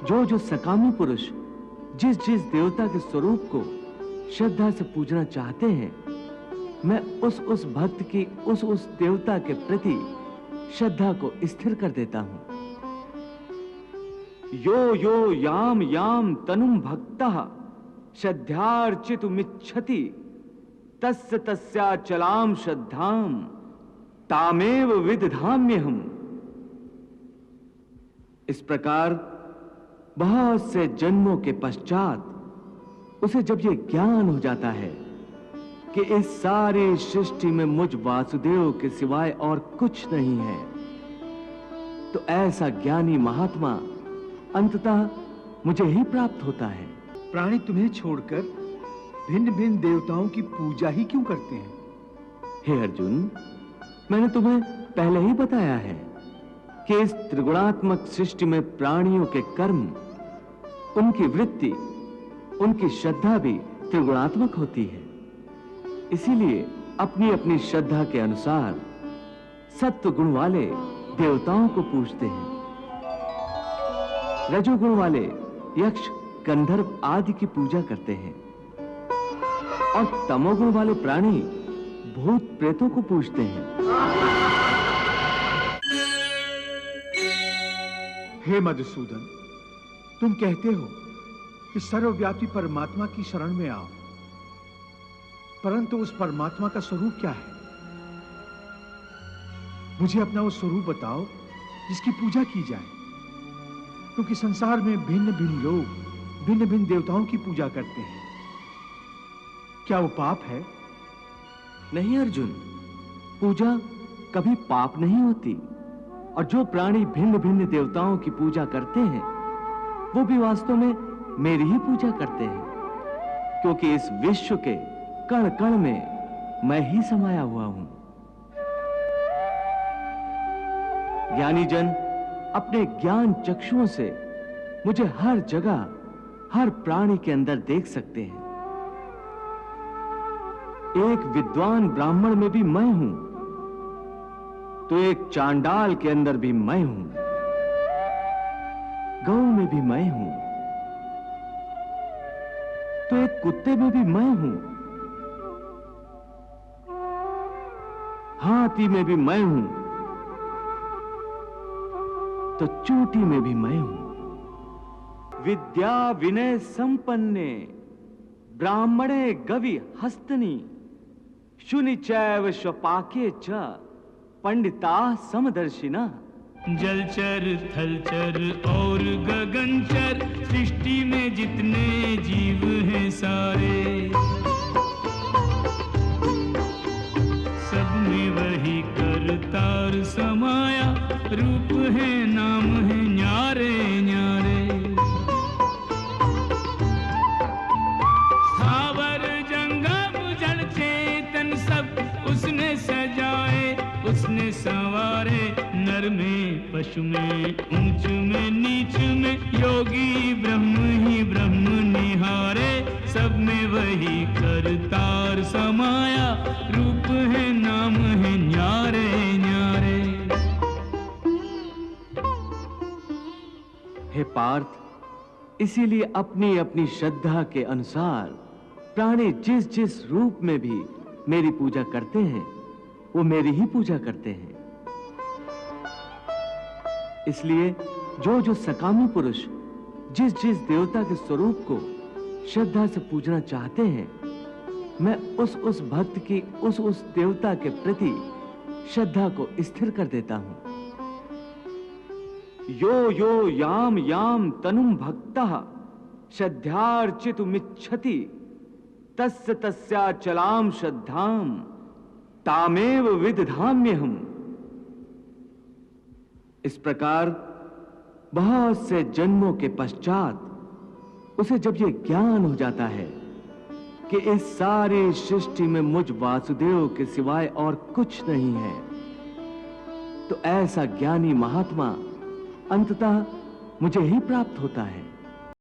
जो जो सकामी पुरुष जिस जिस देवता के स्वरूप को श्रद्धा से पूजना चाहते हैं, मैं उस भक्त की उस देवता के प्रति श्रद्धा को स्थिर कर देता हूं। यो यो याम याम तनुम भक्तः श्रद्धार्चितुमिच्छति तस्य तस्याचलाम श्रद्धाम तामेव विदधाम्यहम्। इस प्रकार बहुत से जन्मों के पश्चात उसे जब यह ज्ञान हो जाता है कि इस सारी सृष्टि में मुझ वासुदेव के सिवाय और कुछ नहीं है, तो ऐसा ज्ञानी महात्मा अंततः मुझे ही प्राप्त होता है। प्राणी तुम्हें छोड़कर भिन्न भिन्न देवताओं की पूजा ही क्यों करते हैं? हे अर्जुन, मैंने तुम्हें पहले ही बताया है कि इस त्रिगुणात्मक सृष्टि में प्राणियों के कर्म, उनकी वृत्ति, उनकी श्रद्धा भी त्रिगुणात्मक होती है। इसीलिए अपनी अपनी श्रद्धा के अनुसार सत्व गुण वाले देवताओं को पूजते हैं, रजोगुण वाले यक्ष, गंधर्व आदि की पूजा करते हैं और तमोगुण वाले प्राणी भूत प्रेतों को पूजते हैं। हे मधुसूदन, तुम कहते हो कि सर्वव्यापी परमात्मा की शरण में आओ, परंतु उस परमात्मा का स्वरूप क्या है? मुझे अपना वो स्वरूप बताओ जिसकी पूजा की जाए, क्योंकि संसार में भिन्न भिन्न लोग भिन्न भिन्न देवताओं की पूजा करते हैं। क्या वो पाप है? नहीं अर्जुन, पूजा कभी पाप नहीं होती। और जो प्राणी भिन्न भिन्न देवताओं की पूजा करते हैं, वो भी वास्तव में मेरी ही पूजा करते हैं, क्योंकि इस विश्व के कण कण में मैं ही समाया हुआ हूं। ज्ञानी जन अपने ज्ञान चक्षुओं से मुझे हर जगह, हर प्राणी के अंदर देख सकते हैं। एक विद्वान ब्राह्मण में भी मैं हूं, तो एक चांडाल के अंदर भी मैं हूं, गौ में भी मैं हूं, तो एक कुत्ते में भी मैं हूं, हाथी में भी मैं हूं, तो चूंटी में भी मैं हूं। विद्या विनय संपन्ने ब्राह्मणे गवि हस्तनी शुनि चैव स्वपाके च पंडिता समदर्शिना। जलचर, थलचर और गगनचर सृष्टि में जितने जीव हैं सारे, सब में वही करतार समाया, रूप है नाम है न्यारे न्यारे। स्थावर जंगम जड़ चेतन सब उसने सजाए, उसने संवारे, नर में पशु में ऊंच में नीच में, योगी ब्रह्म ही ब्रह्म निहारे, सब में वही करतार समाया, रूप है नाम है न्यारे न्यारे। हे पार्थ, इसीलिए अपनी अपनी श्रद्धा के अनुसार प्राणी जिस जिस रूप में भी मेरी पूजा करते हैं, वो मेरी ही पूजा करते हैं। इसलिए जो जो सकामी पुरुष जिस जिस देवता के स्वरूप को श्रद्धा से पूजना चाहते हैं, मैं उस भक्त की उस देवता के प्रति श्रद्धा को स्थिर कर देता हूं। यो यो याम याम तनुम भक्तः श्रद्धार्चितुमिच्छति तस्य तस्याचलाम श्रद्धाम तामेव विदधाम्यहम्। इस प्रकार बहुत से जन्मों के पश्चात उसे जब यह ज्ञान हो जाता है कि इस सारी सृष्टि में मुझ वासुदेव के सिवाय और कुछ नहीं है, तो ऐसा ज्ञानी महात्मा अंततः मुझे ही प्राप्त होता है।